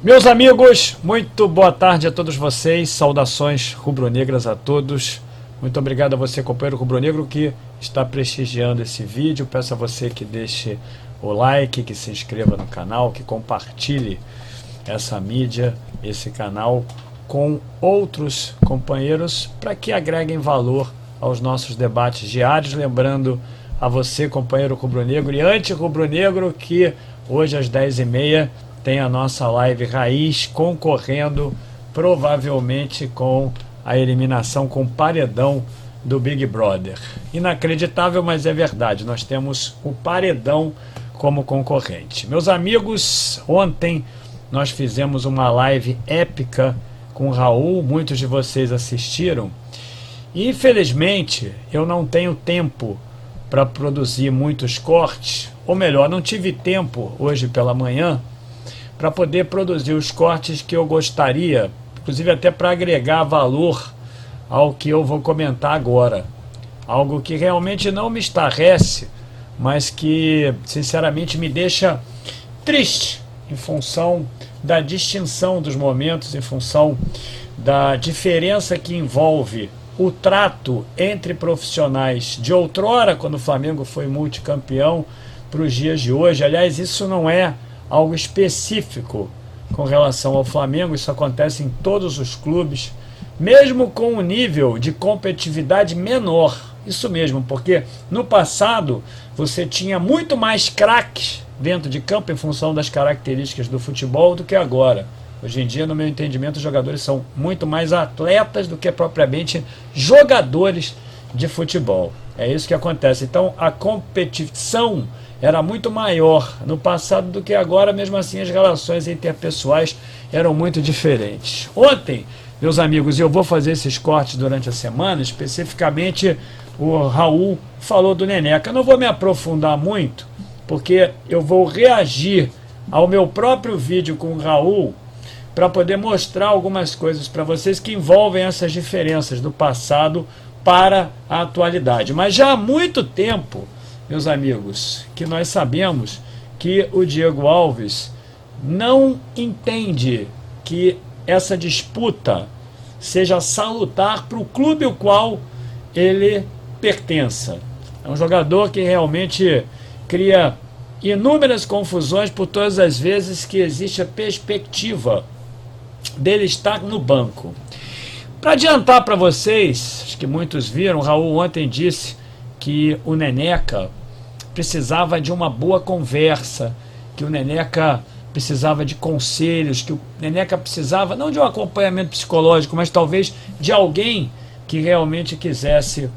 Meus amigos, muito boa tarde a todos vocês, saudações rubro-negras a todos. Muito obrigado a você, companheiro rubro-negro, que está prestigiando esse vídeo. Peço a você que deixe o like, que se inscreva no canal, que compartilhe essa mídia, esse canal com outros companheiros para que agreguem valor aos nossos debates diários. Lembrando a você, companheiro rubro-negro e anti-rubro-negro, que hoje às 10h30 tem a nossa live raiz concorrendo provavelmente com a eliminação com paredão do Big Brother. Inacreditável, mas é verdade. Nós temos o paredão como concorrente. Meus amigos, ontem nós fizemos uma live épica com o Raul. Muitos de vocês assistiram. E, infelizmente, eu não tenho tempo para produzir muitos cortes. Ou melhor, não tive tempo hoje pela manhã para poder produzir os cortes que eu gostaria, inclusive até para agregar valor ao que eu vou comentar agora. Algo que realmente não me estarrece, mas que sinceramente me deixa triste em função da distinção dos momentos, em função da diferença que envolve o trato entre profissionais de outrora, quando o Flamengo foi multicampeão, para os dias de hoje. Aliás, isso não é algo específico com relação ao Flamengo, isso acontece em todos os clubes, mesmo com um nível de competitividade menor. Isso mesmo, porque no passado você tinha muito mais craques dentro de campo em função das características do futebol do que agora. Hoje em dia, no meu entendimento, os jogadores são muito mais atletas do que propriamente jogadores de futebol. É isso que acontece. Então, a competição era muito maior no passado do que agora, mesmo assim as relações interpessoais eram muito diferentes. Ontem, meus amigos, eu vou fazer esses cortes durante a semana, especificamente o Raul falou do Neneca. Eu não vou me aprofundar muito, porque eu vou reagir ao meu próprio vídeo com o Raul para poder mostrar algumas coisas para vocês que envolvem essas diferenças do passado para a atualidade. Mas já há muito tempo, meus amigos, que nós sabemos que o Diego Alves não entende que essa disputa seja salutar para o clube ao qual ele pertença. É um jogador que realmente cria inúmeras confusões por todas as vezes que existe a perspectiva dele estar no banco. Para adiantar para vocês, acho que muitos viram, o Raul ontem disse que o Neneca precisava de uma boa conversa, que o Neneca precisava de conselhos, que o Neneca precisava, não de um acompanhamento psicológico, mas talvez de alguém que realmente quisesse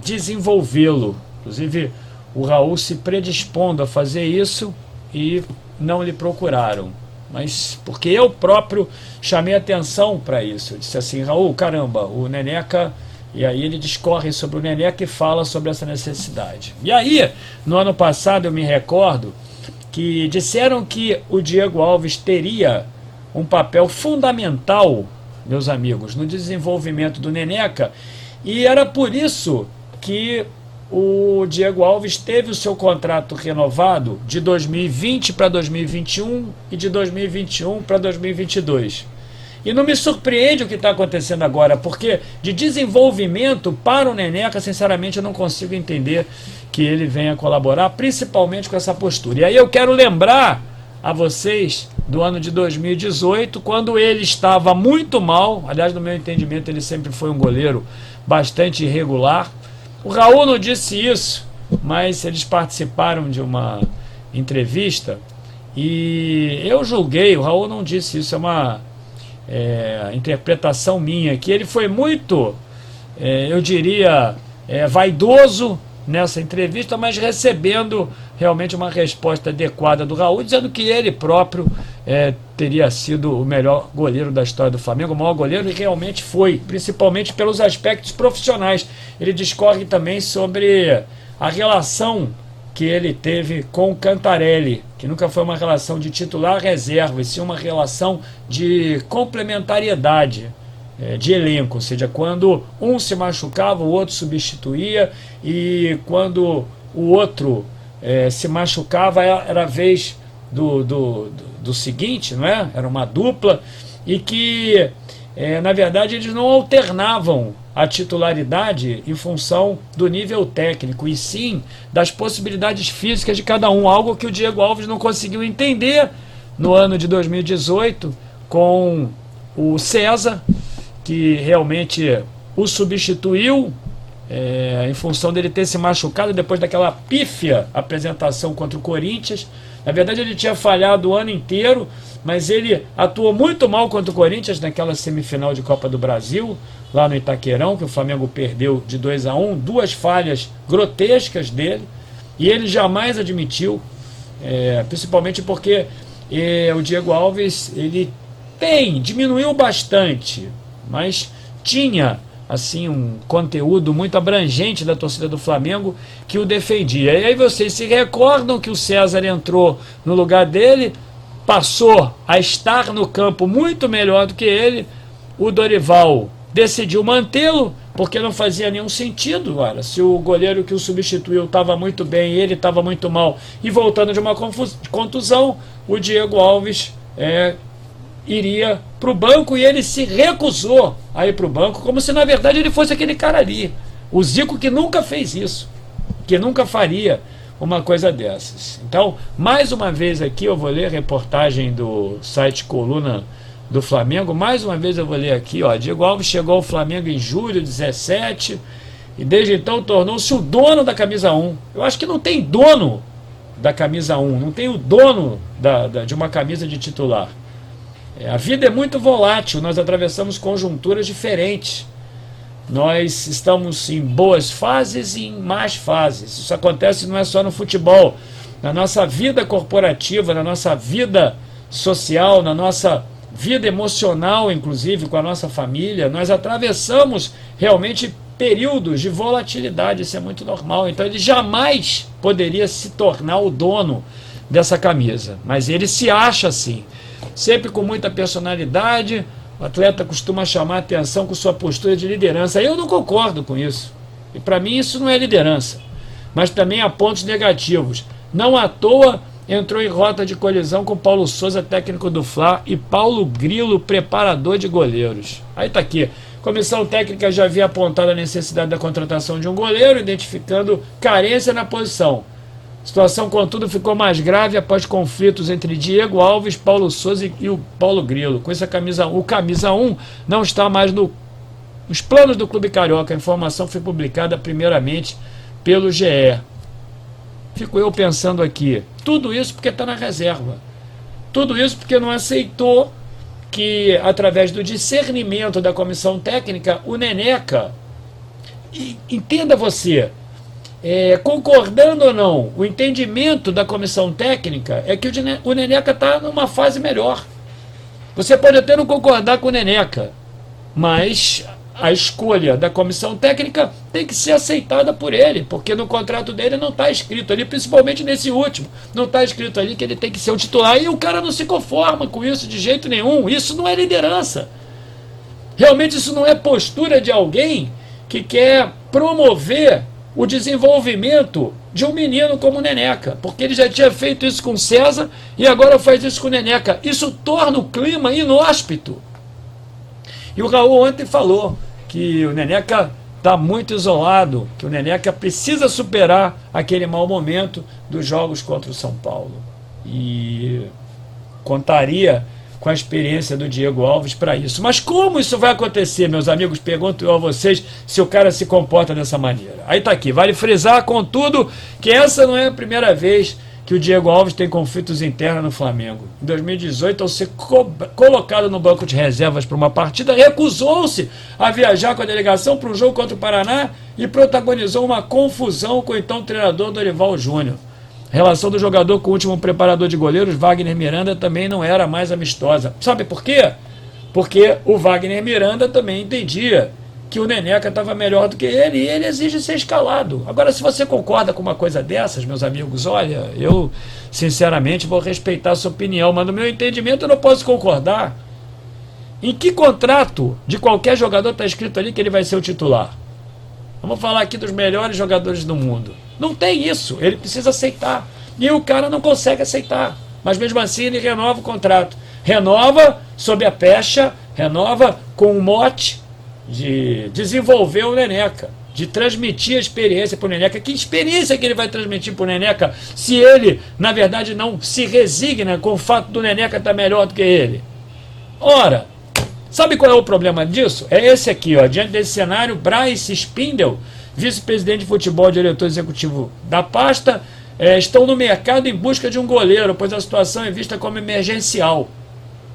desenvolvê-lo. Inclusive, o Raul se predispondo a fazer isso e não lhe procuraram. Mas porque eu próprio chamei atenção para isso. Eu disse assim, Raul, caramba, o Neneca... E aí ele discorre sobre o Neneca e fala sobre essa necessidade. E aí, no ano passado, eu me recordo que disseram que o Diego Alves teria um papel fundamental, meus amigos, no desenvolvimento do Neneca. E era por isso que o Diego Alves teve o seu contrato renovado de 2020 para 2021 e de 2021 para 2022. E não me surpreende o que está acontecendo agora, porque de desenvolvimento para o Neneca, sinceramente, eu não consigo entender que ele venha colaborar, principalmente com essa postura. E aí eu quero lembrar a vocês do ano de 2018, quando ele estava muito mal. Aliás, no meu entendimento, ele sempre foi um goleiro bastante irregular. O Raul não disse isso, mas eles participaram de uma entrevista e eu julguei, o Raul não disse isso, é uma interpretação minha, que ele foi muito, eu diria, vaidoso nessa entrevista, mas recebendo realmente uma resposta adequada do Raul, dizendo que ele próprio teria sido o melhor goleiro da história do Flamengo, o maior goleiro, e realmente foi, principalmente pelos aspectos profissionais. Ele discorre também sobre a relação que ele teve com o Cantarelli, que nunca foi uma relação de titular-reserva, e sim uma relação de complementariedade de elenco, ou seja, quando um se machucava, o outro substituía, e quando o outro se machucava, era a vez do seguinte, não é? Era uma dupla, e que, na verdade, eles não alternavam a titularidade em função do nível técnico, e sim das possibilidades físicas de cada um, algo que o Diego Alves não conseguiu entender no ano de 2018 com o César, que realmente o substituiu em função dele ter se machucado depois daquela pífia apresentação contra o Corinthians. Na verdade, ele tinha falhado o ano inteiro, mas ele atuou muito mal contra o Corinthians naquela semifinal de Copa do Brasil, lá no Itaquerão, que o Flamengo perdeu de 2-1, duas falhas grotescas dele, e ele jamais admitiu, principalmente porque o Diego Alves, ele diminuiu bastante, mas tinha assim um conteúdo muito abrangente da torcida do Flamengo que o defendia. E aí vocês se recordam que o César entrou no lugar dele, passou a estar no campo muito melhor do que ele. O Dorival decidiu mantê-lo, porque não fazia nenhum sentido. Olha, se o goleiro que o substituiu estava muito bem, ele estava muito mal, e voltando de uma contusão, o Diego Alves iria para o banco, e ele se recusou a ir para o banco, como se na verdade ele fosse aquele cara ali, o Zico, que nunca fez isso, que nunca faria uma coisa dessas. Então, mais uma vez aqui eu vou ler a reportagem do site Coluna do Flamengo. Mais uma vez eu vou ler aqui, ó: Diego Alves chegou ao Flamengo em julho de 17 e desde então tornou-se o dono da camisa 1. Eu acho que não tem dono da camisa 1, não tem o dono de uma camisa de titular. A vida é muito volátil, nós atravessamos conjunturas diferentes. Nós estamos em boas fases e em más fases. Isso acontece não é só no futebol, na nossa vida corporativa, na nossa vida social, na nossa vida emocional, inclusive com a nossa família. Nós atravessamos realmente períodos de volatilidade, isso é muito normal. Então ele jamais poderia se tornar o dono dessa camisa, mas ele se acha assim, sempre com muita personalidade. O atleta costuma chamar a atenção com sua postura de liderança. Eu não concordo com isso, e para mim isso não é liderança. Mas também há pontos negativos. Não à toa entrou em rota de colisão com Paulo Souza, técnico do Fla, e Paulo Grilo, preparador de goleiros. Aí está aqui: comissão técnica já havia apontado a necessidade da contratação de um goleiro, identificando carência na posição. A situação, contudo, ficou mais grave após conflitos entre Diego Alves, Paulo Souza e o Paulo Grilo. Com isso, o camisa 1 não está mais nos planos do Clube Carioca. A informação foi publicada primeiramente pelo GE. Fico eu pensando aqui, tudo isso porque está na reserva. Tudo isso porque não aceitou que, através do discernimento da comissão técnica, o Neneca, entenda você, concordando ou não, o entendimento da comissão técnica é que o Neneca está numa fase melhor. Você pode até não concordar com o Neneca, mas a escolha da comissão técnica tem que ser aceitada por ele, porque no contrato dele não está escrito ali, principalmente nesse último, não está escrito ali que ele tem que ser o titular, e o cara não se conforma com isso de jeito nenhum. Isso não é liderança. Realmente isso não é postura de alguém que quer promover o desenvolvimento de um menino como o Neneca, porque ele já tinha feito isso com o César e agora faz isso com o Neneca. Isso torna o clima inóspito. E o Raul ontem falou que o Neneca está muito isolado, que o Neneca precisa superar aquele mau momento dos jogos contra o São Paulo. E contaria com a experiência do Diego Alves para isso. Mas como isso vai acontecer, meus amigos? Pergunto eu a vocês, se o cara se comporta dessa maneira. Aí está aqui, vale frisar, contudo, que essa não é a primeira vez que o Diego Alves tem conflitos internos no Flamengo. Em 2018, ao ser colocado no banco de reservas para uma partida, recusou-se a viajar com a delegação para um jogo contra o Paraná e protagonizou uma confusão com o então treinador Dorival Júnior. A relação do jogador com o último preparador de goleiros, Wagner Miranda, também não era mais amistosa. Sabe por quê? Porque o Wagner Miranda também entendia que o Neneca estava melhor do que ele, e ele exige ser escalado. Agora, se você concorda com uma coisa dessas, meus amigos, olha, eu sinceramente vou respeitar a sua opinião, mas no meu entendimento eu não posso concordar. Em que contrato de qualquer jogador está escrito ali que ele vai ser o titular? Vamos falar aqui dos melhores jogadores do mundo. Não tem isso, ele precisa aceitar. E o cara não consegue aceitar. mas mesmo assim ele renova o contrato. Renova sob a pecha, renova com o mote de desenvolver o Neneca, de transmitir a experiência para o Neneca. Que experiência que ele vai transmitir para o Neneca se ele, na verdade, não se resigna com o fato do Neneca estar melhor do que ele? Ora, sabe qual é o problema disso? É esse aqui, ó. Diante desse cenário, Bryce Spindle, vice-presidente de futebol e diretor executivo da pasta, estão no mercado em busca de um goleiro, pois a situação é vista como emergencial.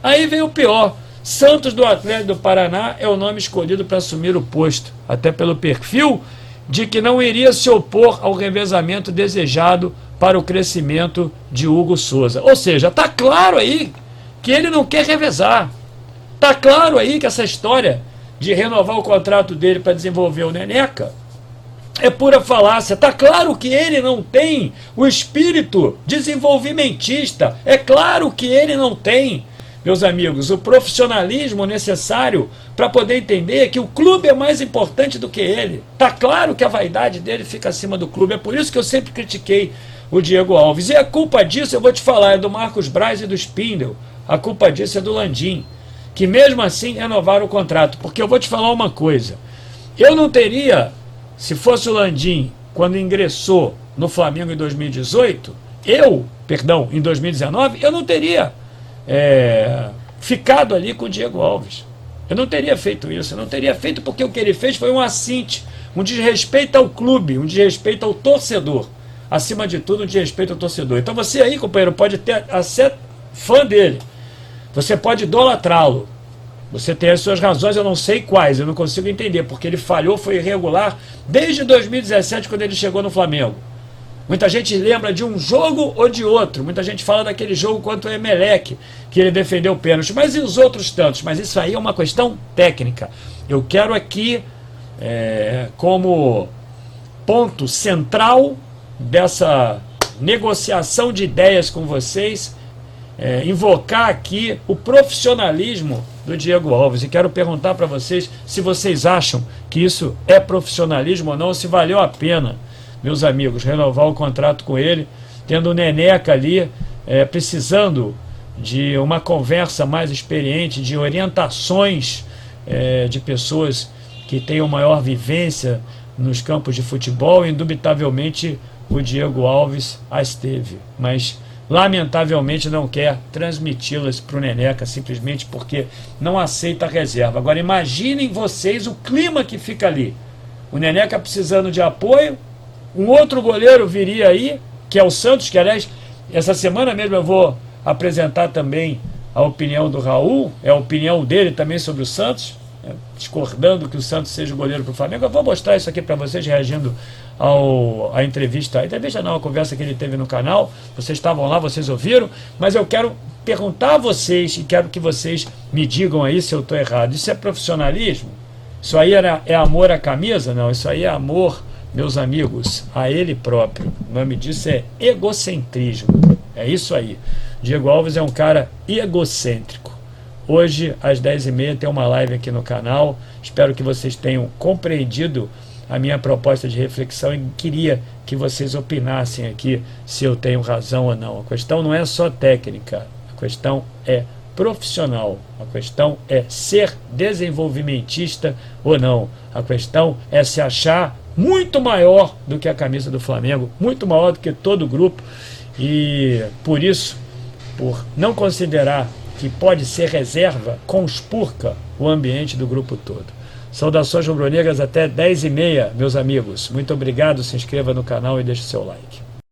Aí vem o pior. Santos do Atlético do Paraná é o nome escolhido para assumir o posto, até pelo perfil de que não iria se opor ao revezamento desejado para o crescimento de Hugo Souza. Ou seja, está claro aí que ele não quer revezar. Está claro aí que essa história de renovar o contrato dele para desenvolver o Neneca é pura falácia. Está claro que ele não tem o espírito desenvolvimentista. É claro que ele não tem, meus amigos, o profissionalismo necessário para poder entender que o clube é mais importante do que ele. Está claro que a vaidade dele fica acima do clube. É por isso que eu sempre critiquei o Diego Alves. E a culpa disso, eu vou te falar, é do Marcos Braz e do Spindle. A culpa disso é do Landim, que mesmo assim renovaram o contrato. Porque eu vou te falar uma coisa. Eu não teria, se fosse o Landim, quando ingressou no Flamengo em 2018, em 2019, eu não teria ficado ali com o Diego Alves. Eu não teria feito isso. Eu não teria feito porque o que ele fez foi um assinte, um desrespeito ao clube, um desrespeito ao torcedor. Acima de tudo, um desrespeito ao torcedor. Então você aí, companheiro, pode ser fã dele. Você pode idolatrá-lo. Você tem as suas razões, eu não sei quais, eu não consigo entender, porque ele falhou, foi irregular desde 2017, quando ele chegou no Flamengo. Muita gente lembra de um jogo ou de outro. Muita gente fala daquele jogo contra o Emelec, que ele defendeu o pênalti. Mas e os outros tantos? Mas isso aí é uma questão técnica. Eu quero aqui, como ponto central dessa negociação de ideias com vocês, invocar aqui o profissionalismo do Diego Alves. E quero perguntar para vocês se vocês acham que isso é profissionalismo ou não, se valeu a pena, meus amigos, renovar o contrato com ele, tendo o Neneca ali, precisando de uma conversa mais experiente, de orientações de pessoas que tenham maior vivência nos campos de futebol. Indubitavelmente o Diego Alves as teve, mas lamentavelmente não quer transmiti-las para o Neneca, simplesmente porque não aceita a reserva. Agora imaginem vocês o clima que fica ali. O Neneca precisando de apoio, um outro goleiro viria aí, que é o Santos, que aliás, essa semana mesmo eu vou apresentar também a opinião do Raul, é a opinião dele também sobre o Santos, discordando que o Santos seja o goleiro para o Flamengo. Eu vou mostrar isso aqui para vocês, reagindo à entrevista. A entrevista não, a conversa que ele teve no canal. Vocês estavam lá, vocês ouviram, mas eu quero perguntar a vocês e quero que vocês me digam aí se eu estou errado. Isso é profissionalismo? Isso aí é amor à camisa? Não, isso aí é amor, meus amigos, a ele próprio. O nome disso é egocentrismo. É isso aí. Diego Alves é um cara egocêntrico. Hoje, às 10h30, tem uma live aqui no canal. Espero que vocês tenham compreendido a minha proposta de reflexão e queria que vocês opinassem aqui se eu tenho razão ou não. A questão não é só técnica, a questão é profissional, a questão é ser desenvolvimentista ou não. A questão é se achar muito maior do que a camisa do Flamengo, muito maior do que todo o grupo, e por isso, por não considerar que pode ser reserva, conspurca o ambiente do grupo todo. Saudações rubro-negras, até 10h30, meus amigos. Muito obrigado, se inscreva no canal e deixe seu like.